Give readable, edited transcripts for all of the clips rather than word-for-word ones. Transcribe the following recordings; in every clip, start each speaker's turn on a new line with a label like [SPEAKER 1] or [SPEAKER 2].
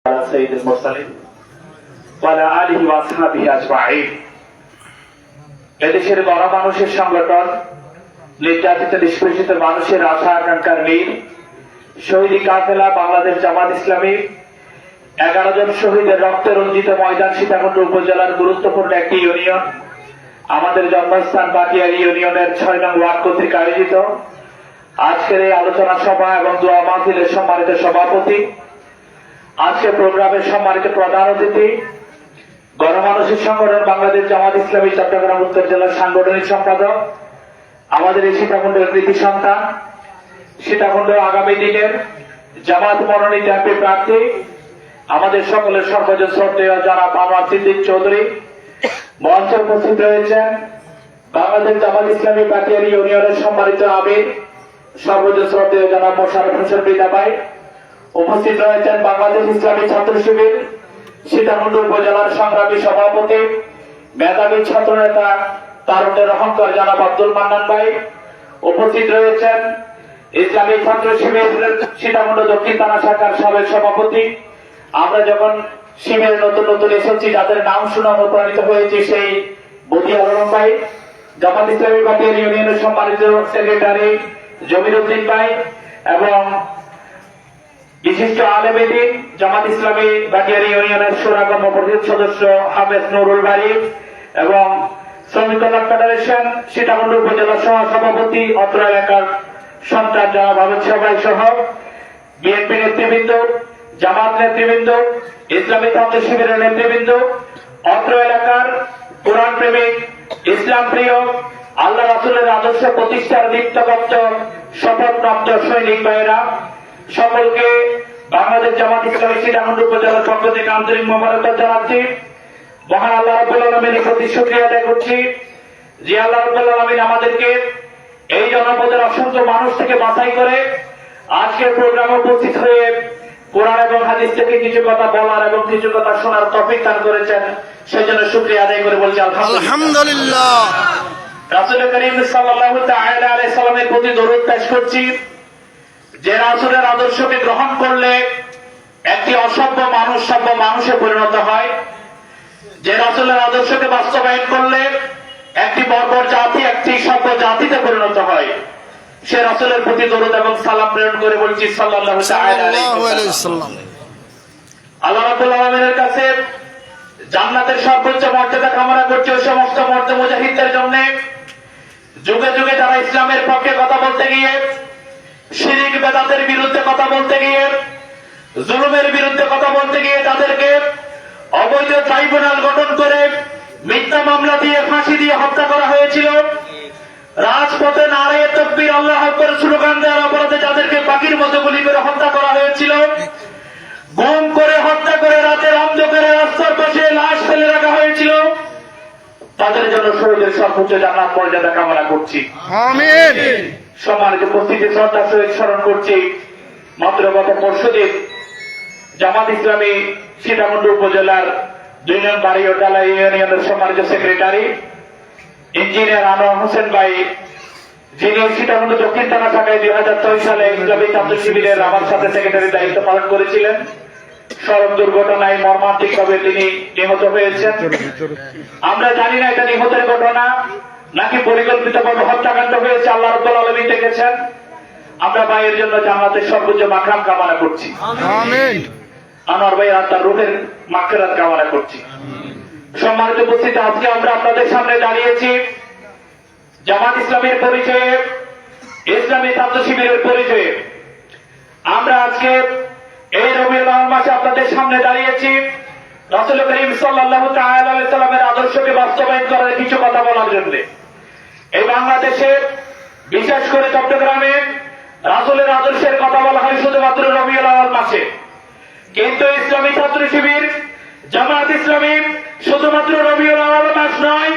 [SPEAKER 1] سيد المرسلين وعلى آله وأصحابه أجمعين। এদেশের বড় মানুষের সংগঠন, নির্যাতিত নিষ্পেষিত মানুষের আশা আকাঙ্ক্ষার নীড় শহীদ কাফেলা বাংলাদেশ জামাত ইসলামী 11 জন শহীদের রক্তে রঞ্জিত ময়দান সীতাকুণ্ড উপজেলার গুরুত্বপূর্ণ একটি ইউনিয়ন, আমাদের জন্মস্থান বাটিয়ারি ইউনিয়নের 6 নং ওয়ার্ড কর্তৃক আয়োজিত আজকের এই আলোচনা সভা এবং দোয়া মাহফিলের সম্মানিত সভাপতি, আজকের প্রোগ্রামের সম্মানিত প্রধান অতিথি, গণমানুষের সংগঠন বাংলাদেশ জামাত ইসলামী চট্টগ্রাম উত্তর জেলার সাংগঠনিক সম্পাদক, আমাদের এই সীতাকুণ্ডের কৃতি সন্তান, সীতাকুণ্ড আগামী দিনের জামাত মনোনীত এমপি প্রার্থী, আমাদের সকলের সর্বজন শ্রদ্ধেয় জনাব আনোয়ার সিদ্দিক চৌধুরী, মঞ্চে উপস্থিত রয়েছেন বাংলাদেশ জামাত ইসলামী বাটিয়ারি ইউনিয়নের সম্মানিত আমির সর্বজন শ্রদ্ধেয় জনাব মোশাররফ হোসেন মৃধা ভাই, উপস্থিত রয়েছেন বাংলাদেশ ইসলামী ছাত্র শিবির সীতাকুণ্ড উপজেলার সংগ্রামী সভাপতি, মেধাবী ছাত্র নেতা তারুণ্যের অহংকার জনাব আব্দুল মান্নান ভাই, উপস্থিত রয়েছেন ইসলামী ছাত্র শিবির সীতাকুণ্ড দক্ষিণ থানা শাখার সাবেক সভাপতি, আমরা যখন শিবিরে নতুন নতুন এসেছি যাদের নাম শুনে অনুপ্রাণিত হয়েছি সেই বদিয়া আলম ভাই, জামাত ইসলামী বাটিয়ারি ইউনিয়নের সম্মানিত সেক্রেটারি জমির উদ্দিন ভাই এবং বিশিষ্ট আলেমে দ্বীন জামাত ইসলামী বাটিয়ারি ইউনিয়নের শোরা কর্ম পরিষদ সদস্য হাফেজ নুরুল বাড়ি এবং শ্রমিক কল্যাণ ফেডারেশন সীতাকুণ্ড উপজেলা সহ সভাপতি, অত্র এলাকার সন্তান জনাব আবেদ সবাই সহ বিএনপি নেতৃবৃন্দ, জামাত নেতৃবৃন্দ, ইসলামী ছাত্র শিবিরের নেতৃবৃন্দ, অত্র এলাকার কোরআন প্রেমিক, ইসলাম প্রিয়, আল্লাহ রাসূলের আদর্শ প্রতিষ্ঠার দীপ্তপ্রাপ্ত শপথপ্রাপ্ত সৈনিক ভাইয়েরা, সকলকে বাংলাদেশ জামাত ইসলামী সীতাকুণ্ড উপজেলার পক্ষ থেকে আন্তরিক মোবারকবাদ জানাচ্ছি। মহান আল্লাহ রাব্বুল আলামিনের প্রতি শুকরিয়া আদায় করছি যে আল্লাহ রাব্বুল আলামিন আমাদেরকে এই জনপদের অসংখ্য মানুষ থেকে বাছাই করে আজকের প্রোগ্রামে উপস্থিত হয়ে কোরআন এবং হাদিস থেকে কিছু কথা বলার এবং কিছু কথা শোনার তৌফিক দান করেছেন, সেজন্য শুকরিয়া আদায় করে বলছি আলহামদুলিল্লাহ। রাসূল করিম সাল্লাল্লাহু তাআলা আলাইহি সাল্লামের প্রতি দরুদ পেশ করছি যে রাসূলের আদর্শকে গ্রহণ করলে একটি অসভ্য মানুষ সভ্য মানুষে পরিণত হয়, যে রাসূলের আদর্শকে বাস্তবায়ন করলে একটি বর্বর জাতি একটি সভ্য জাতিতে পরিণত হয়, সে রাসূলের প্রতি দরুদ এবং সালাম প্রেরণ করে বলছি সাল্লাল্লাহু তাআলা আলাইহি ওয়াসাল্লাম। আল্লাহ রাব্বুল আলামিনের কাছে জান্নাতের সর্বোচ্চ মর্যাদা কামনা করছি ওই সমস্ত মর্যাদা মুজাহিদদের জন্য যুগে যুগে যারা ইসলামের পক্ষে কথা বলতে গিয়ে, শিরক বেদাতের বিরুদ্ধে কথা বলতে গিয়ে, জুলুমের বিরুদ্ধে কথা বলতে গিয়ে তাদেরকে অবৈধ ট্রাইব্যুনাল গঠন করে মিথ্যা মামলা দিয়ে ফাঁসি দিয়ে হত্যা করা হয়েছিল, রাজপথে নারে তাকবীর আল্লাহু আকবার স্লোগান দেওয়ার অপরাধে যাদেরকে পাখির মতো গুলি করে হত্যা করা হয়েছিল, গুম করে হত্যা করে রাতের অন্ধকারে রাস্তার পাশে লাশ ফেলে রাখা হয়েছিল, তাদের জন্য শহীদের সর্বোচ্চ জান্নাত মর্যাদা কামনা করছি, আমিন। সম্মানিত উপস্থিতি শ্রদ্ধার সহিত স্মরণ করছি মাত্র গত পরশুদিন জামাত ইসলামী সীতাকুণ্ড উপজেলার 2 নং বাড়িওটালা ইউনিয়নের সম্মানিত সেক্রেটারি ইঞ্জিনিয়ার আনোয়ার হোসেন ভাই, যিনি সীতাকুণ্ড দক্ষিণ থানা শাখায় 2006 সালে ইসলামী ছাত্র শিবিরের আমার সাথে সেক্রেটারির দায়িত্ব পালন করেছিলেন, সড়ক দুর্ঘটনায় মর্মান্তিকভাবে তিনি নিহত হয়েছেন। আমরা জানি না এটা নিহতের ঘটনা নাকি পরিকল্পিতভাবে হত্যাকাণ্ড হয়েছে, আল্লাহ রাব্বুল আলামিন দেখেছেন। আমরা ভাইয়ের জন্য জান্নাতের সর্বোচ্চ মাকরাম কামনা করছি, আমিন। আনোয়ার ভাই তার রূহের মাগফিরাত কামনা করছি। সম্মানিত উপস্থিতি, আজকে আমরা আপনাদের সামনে দাঁড়িয়েছি জামাত ইসলামের পরিচয়ে, ইসলামী ছাত্র শিবিরের পরিচয়ে। আমরা আজকে এই রবিউল আউয়াল মাসে আপনাদের সামনে দাঁড়িয়েছি রাসূল করিম সাল্লাল্লাহু তাআলা আলাইহি সাল্লামের আদর্শকে বাস্তবায়ন করার কিছু কথা বলার জন্য। এই বাংলাদেশে বিশেষ করে চট্টগ্রামে রাসূলের আদর্শের কথা বলা হয় শুধুমাত্র রবিউল আউয়াল মাসে, কিন্তু ইসলামী ছাত্র শিবির জামাত ইসলামী শুধুমাত্র রবিউল আউয়াল মাস নয়,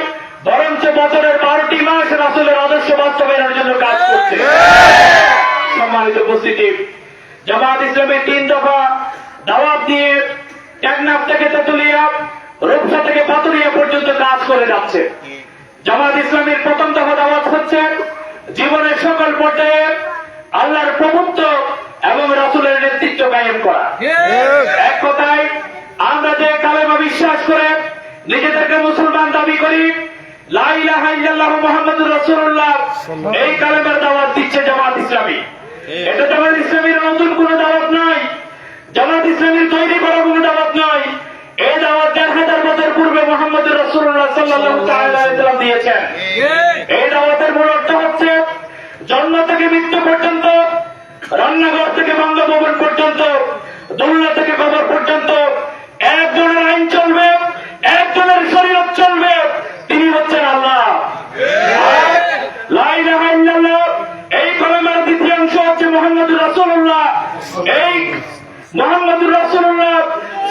[SPEAKER 1] বরঞ্চ বছরের 12টি মাস রাসূলের আদর্শ বাস্তবায়নের জন্য কাজ করছে। সম্মানিত উপস্থিতি, জামাত ইসলামী 3 দফা দাওয়াত দিয়ে টেকনাফ থেকে তেতুলিয়া, রূপসা থেকে পাতুরিয়া পর্যন্ত কাজ করে যাচ্ছে। জামাত ইসলামীর 1ম দফা দাওয়াত হচ্ছে জীবনের সকল পর্যায়ে আল্লাহর প্রভুত্ব এবং রাসূলের নেতৃত্ব কায়েম করা। এক কথায় নিজেদেরকে মুসলমান দাবি করি, লা ইলাহা ইল্লাল্লাহ মুহাম্মাদুর রাসূলুল্লাহ এই কালেমার দাওয়াত দিচ্ছে জামাত ইসলামী। এটা জামাত ইসলামীর নতুন কোন দাওয়াত নয়, জামাত ইসলামীর তৈরি করা কোন দাওয়াত নয়। এই দাওয়াত 1000 বছর পূর্বে মুহাম্মদুর রাসূলুল্লাহ সাল্লাল্লাহু তাআলা আলাইহি ওয়াসাল্লাম দিয়েছেন। এই দাওয়াতের মূল অর্থ হচ্ছে জন্ম থেকে মৃত্যু পর্যন্ত, রান্নাঘর থেকে বঙ্গভবন পর্যন্ত, দুনিয়া থেকে কবর পর্যন্ত একজনের আইন চলবে, একজনের শরীয়ত চলবে, তিনি হচ্ছেন আল্লাহ। লা ইলাহা ইল্লাল্লাহ এই কালেমার দ্বিতীয় অংশ হচ্ছে মুহাম্মদুর রাসূলুল্লাহ। এই মুহাম্মদুর রাসূলুল্লাহ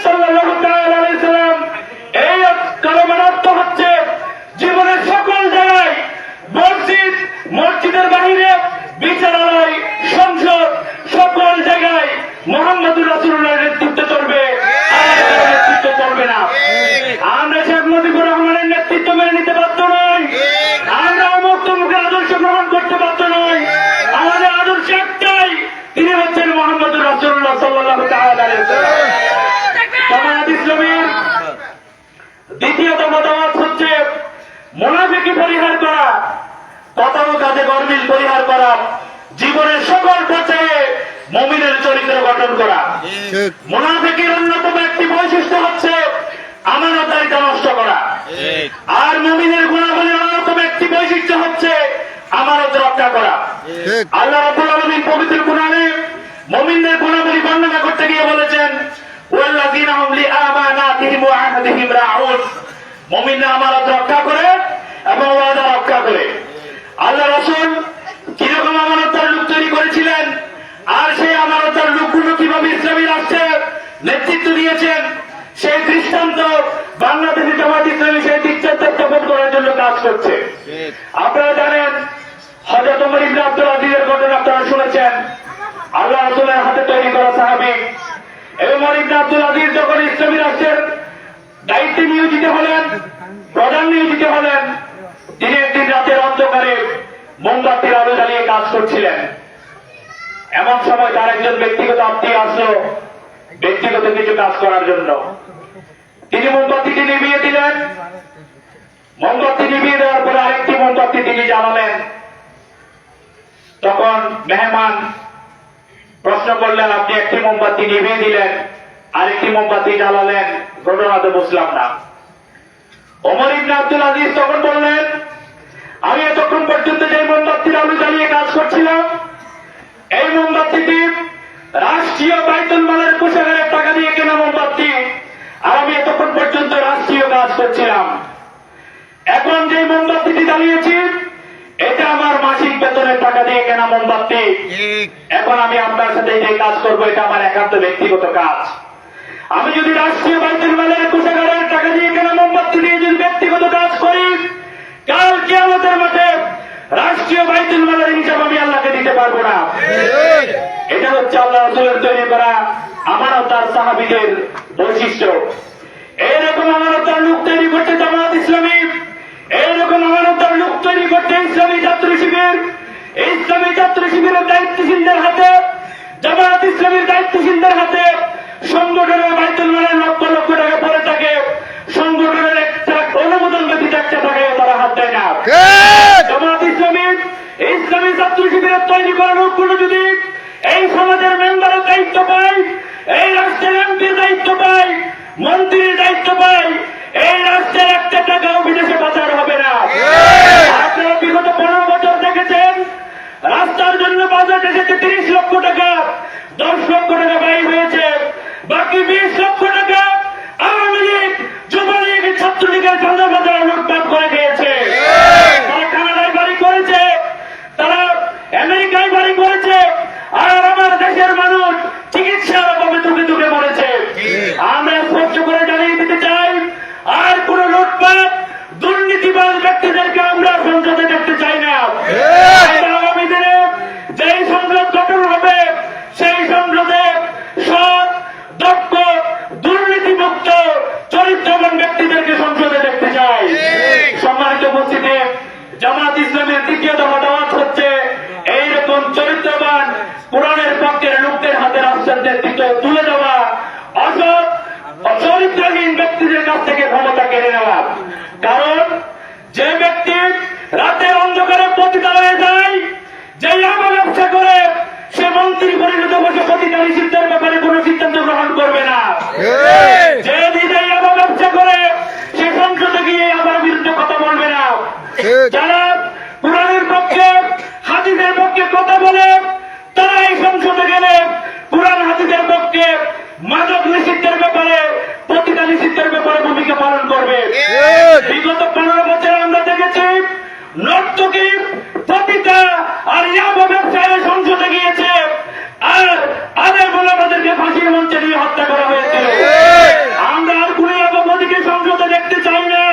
[SPEAKER 1] সাল্লাল্লাহু তাআলা আলাইহি সাল্লাম এই কালেমার অর্থ হচ্ছে জীবনের সকল জায়গায়, মসজিদ, মসজিদের বাহিরে, বিচারালয়, সংসদ, সকল জায়গায় মুহাম্মদুর রাসূলুল্লাহর নেতৃত্ব চলবে, আর কারো নেতৃত্ব চলবে না। আমরা শেখ মুজিবুর রহমানের নেতৃত্ব মেনে নিতে বাধ্য নই, আমরা মুক্তিযুদ্ধের আদর্শ গ্রহণ করতে বাধ্য নই। আমাদের আদর্শ একটাই, তিনি হচ্ছেন মুহাম্মদুর রাসূলুল্লাহ সাল্লাল্লাহু তাআলা আলাইহি ওয়াসাল্লাম। জামাত ইসলামীর দ্বিতীয় দাওয়াত হচ্ছে মুনাফিকি পরিহার করা, কথা ও কাজে গরমিল পরিহার করা, জীবনের সকল পর্যায়ে মুমিনের চরিত্র গঠন করা। মুনাফিকের অন্যতম একটি বৈশিষ্ট্য হচ্ছে আমানতদারিতা নষ্ট করা, আর মুমিনের গুণাবলীর অন্যতম একটি বৈশিষ্ট্য হচ্ছে আমানত রক্ষা করা। আল্লাহ রাব্বুল আলামিন পবিত্র কুরআনে মুমিনদের গুণাবলী বর্ণনা করতে গিয়ে বলেছেন, ওয়াল্লাযীনা হুম লিআমানাতিহিম ওয়া আহদিহিম রাউন, মুমিনরা আমানত রক্ষা করে এবং ওয়াদা রক্ষা করে। আল্লাহ রাসূল কিরকম আমানতের লোক তৈরি করেছিলেন, আর সেই আমানতের লোকগুলো কিভাবে ইসলামী রাষ্ট্রে নেতৃত্ব দিয়েছেন, সেই দৃষ্টান্ত বাংলাদেশে জামাত ইসলামী সেই দৃষ্টান্ত স্থাপন করার জন্য কাজ করছে। আপনারা জানেন হযরত ওমর ইবনে আব্দুল আজিজের ঘটনা আপনারা শুনেছেন। আল্লাহ রাসূলের হাতে তৈরি করা সাহাবী ওমর ইবনে আব্দুল আজিজ যখন ইসলামী রাষ্ট্রের দায়িত্বে নিয়োজিত হলেন, প্রধান নিয়োজিত হলেন, তিনি একদিন রাতের অন্ধকারে মোমবাতির আলো জ্বালিয়ে কাজ করছিলেন। এমন সময় তার একজন ব্যক্তিগত আত্মীয় আসলো ব্যক্তিগত কিছু কাজ করার জন্য। তিনি মোমবাতিটি নিভিয়ে দিলেন। মোমবাতি নিভিয়ে দেওয়ার পরে আরেকটি মোমবাতি তিনি জ্বালালেন। তখন মেহমান প্রশ্ন করলেন, আপনি একটি মোমবাতি নিভিয়ে দিলেন, আরেকটি মোমবাতি জ্বালালেন, ঘটনা তো বুঝলাম না। ওমর ইবনে আব্দুল আজিজ তখন বললেন, আমি এতক্ষণ পর্যন্ত যে মোমবাতির আলো জ্বালিয়ে কাজ করছিলাম, এই মোমবাতিটি রাষ্ট্রীয় বাইতুল মালের কোষাগারের টাকা দিয়ে কেনা মোমবাতি, আর আমি এতক্ষণ পর্যন্ত রাষ্ট্রীয় কাজ করছিলাম। এখন যে মোমবাতিটি জ্বালিয়েছি, এটা আমার মাসিক বেতনের টাকা দিয়ে কেনা মোমবাতি। এখন আমি আপনার সাথে যে কাজ করবো, এটা আমার একান্ত ব্যক্তিগত কাজ। আমি যদি রাষ্ট্রীয় বাইতুল মালের কোষাগারের টাকা দিয়ে কেনা মোমবাতি দিয়ে যদি ব্যক্তিগত কাজ করি, কাল কিয়ামতের মাঠে রাষ্ট্রীয় বাইতুল মালের হিসাব আমি আল্লাহকে দিতে পারবো না। এটা হচ্ছে আল্লাহ রাসূলের তৈরি করা আমানতদার সাহাবীদের বৈশিষ্ট্য। এইরকম আমানতদার লোক তৈরি করতে জামাত ইসলামী, এইরকম আমানতদার লোক তৈরি করতে ইসলামী ছাত্র শিবির, ইসলামী ছাত্র শিবিরের দায়িত্বশীলদের হাতে, জামাত ইসলামীর দায়িত্বশীলদের হাতে সংগঠনের বাইতুল মালের লক্ষ লক্ষ টাকা পড়ে থাকে, সংগঠনের একটা অনুমোদন ব্যতীত একটা টাকায় তারা হাত দেয় না। জামাত ইসলামী, ইসলামী ছাত্র শিবিরের তৈরি করা লোকগুলো যদি এই সমাজের মেম্বারের দায়িত্ব পায়, এই রাষ্ট্রের এমপির দায়িত্ব পায়, মন্ত্রীর দায়িত্ব পায়, এই রাষ্ট্রের একটা টাকাও বিদেশে পাচার হবে না। আপনারা বিগত 15 বছর দেখেছেন, রাস্তার জন্য বাজেট এসেছে 30 লক্ষ টাকা, 10 লক্ষ টাকা ব্যয় হয়েছে, বাকি 20 লক্ষ টাকা আওয়ামী লীগ, যুবলীগ, ছাত্রলীগের চাঁদা বাজার লুটপাট করে খেয়েছে। তারা কানাডায় বাড়ি করেছে, তারা আমেরিকায় বাড়ি করেছে, আর আমার দেশের মানুষ চিকিৎসার অভাবে দুঃখে দুঃখে মরেছে। আমরা স্পষ্ট করে জানিয়ে দিতে চাই, আর কোন লুটপাট, দুর্নীতিবাজ ব্যক্তিদেরকে আমরা সংসদে দেখতে চাই না। আগামী দিনে যেই সংসদ গঠন হবে, সেই সংসদে সৎ, দক্ষ, দুর্নীতিমুক্ত, চরিত্রবান ব্যক্তিদেরকে সংসদে দেখতে চাই। সম্মানিত উপস্থিতি, জামাত ইসলামের দ্বিতীয় দাওয়াত হচ্ছে এইরকম চরিত্রবান কোরআনের পক্ষের লোকদের হাতে রাষ্ট্রের নেতৃত্ব তুলে দেওয়া, অসৎ, অচরিত্রহীন ব্যক্তিদের কাছ থেকে ক্ষমতা কেড়ে নেওয়া। কারণ যে ব্যক্তি রাতের অন্ধকারে পতিতালয়ে যায়, যে ইয়াবা ব্যবসা করে, সে মন্ত্রী পরিষদে বসে পতিতা নিষিদ্ধের ব্যাপারে কোন সিদ্ধান্ত গ্রহণ করবে না। যে নিজে ইয়াবা ব্যবসা করে, সে সংসদে গিয়ে আমার বিরুদ্ধে কথা বলবে না। যারা কোরআনের পক্ষে হাদিসের পক্ষে কথা বলে, তারা এই সংসদে গেলে কোরআন হাদিসের পক্ষে মাদক নিষিদ্ধের ব্যাপারে, পতিতা নিষিদ্ধের ব্যাপারে ভূমিকা পালন করবে। বিগত 15 বছর আমরা দেখেছি নর্তকী, পতিতা আর ইয়াবা ব্যবসায়ীরা সংসদে গিয়েছে, আর আদের বলে তাদেরকে ফাঁসির মঞ্চে নিয়ে হত্যা করা হয়েছে। আমরা আর কোন ইয়াবাবাদীকে সংসদে দেখতে চাই না,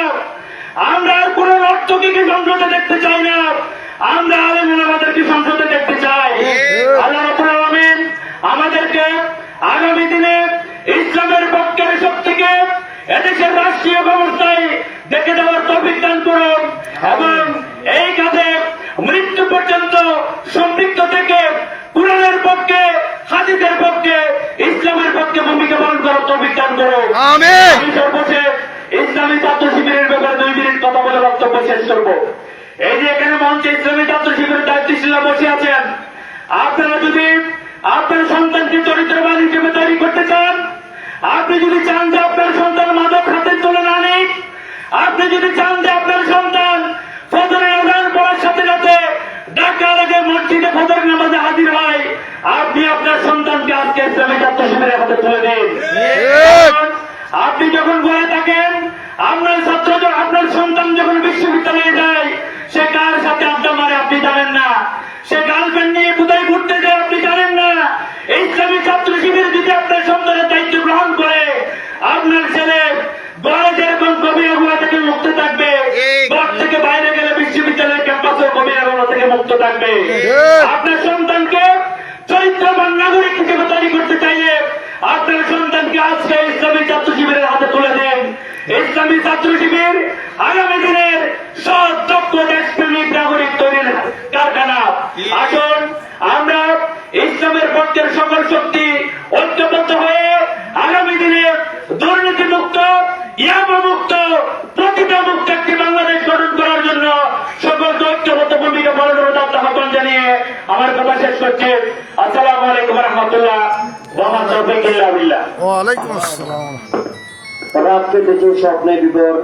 [SPEAKER 1] আমরা আর কোন নর্তকীকে সংসদে দেখতে চাই না, আমরা আলেম ওলামাদেরকে সংসদে দেখতে চাই। আল্লাহ রাব্বুল আলামিন আমাদেরকে আগামী দিনে ইসলামের পক্ষের শক্তিকে এদেশের রাষ্ট্রীয় ব্যবস্থায় দেখে দেওয়ার তৌফিক দান করুন এবং এই কাজে মৃত্যু পর্যন্ত সম্পৃক্ত থেকে কোরআনের পক্ষে, হাদিসের পক্ষে, ইসলামের পক্ষে ভূমিকা পালন করার তৌফিক দান করুন।
[SPEAKER 2] আমিন।
[SPEAKER 1] আমি সর্বশেষ ইসলামী ছাত্র শিবিরের ব্যাপারে 2 মিনিট কথা বলে বক্তব্য শেষ করব। এই যে এখানে মঞ্চে ইসলামী ছাত্র শিবিরের দায়িত্বশীলরা বসে আছেন, আপনারা যদি আপনার সন্তানকে চরিত্রবান হিসেবে তৈরি করতে চান, আপনি যদি চান যে আপনার সন্তান মাদক হাতের তুলে না নিক, আপনি যদি চান যে আপনার সন্তান ফজরের আযান পড়ার সাথে সাথে ডাকার আগে মসজিদে ফজর নামাজে হাজির হয়, আপনি আপনার সন্তানকে আজকে ইসলামী ছাত্র শিবিরের হাতে তুলে দিন। আপনি যখন বলে থাকেন আপনার ছাত্র, আপনার সন্তান যখন বিশ্ববিদ্যালয়ে যায়, সে কার সাথে আড্ডা মারে আপনি জানেন না, সে গার্লফ্রেন্ড নিয়ে কোথায় ঘুরতে যায় আপনি জানেন না। ইসলামী ছাত্র শিবির যদি আপনার সন্তানের দায়িত্ব গ্রহণ করে, আপনার ছেলে ঘরে যেরকম কবিরাগুলা থেকে মুক্ত থাকবে, ঘর থেকে বাইরে গেলে বিশ্ববিদ্যালয়ের ক্যাম্পাসের কবিরাগুলা থেকে মুক্ত থাকবে। আপনার সন্তানকে চরিত্রবান নাগরিক হিসেবে তৈরি করতে চাইলে আপনার সন্তানকে আজকে ইসলামী ছাত্র শিবিরের হাতে তুলে দেন। ইসলামী ছাত্র শিবির আগামী দিনের সৎ দক্ষ দেশপ্রেমিক নাগরিক তৈরির কারখানা। আসুন আমরা ইসলামের পক্ষের সকল শক্তি ঐক্যবদ্ধ হয়ে আগামী দিনে দুর্নীতি মুক্ত, ইয়াবা মুক্ত, পতিতা মুক্ত একটি বাংলাদেশ গঠন করার জন্য সকলকে ঐক্যবদ্ধ ভূমিকা পালনের আহ্বান জানিয়ে আমার কথা শেষ করছি। আসসালামু আলাইকুম ওয়া রাহমাতুল্লাহ ওয়া বারাকাতুহু।
[SPEAKER 2] ওয়ালাইকুম আসসালাম।
[SPEAKER 3] রাতকে দেখে স্বপ্নে বিভোর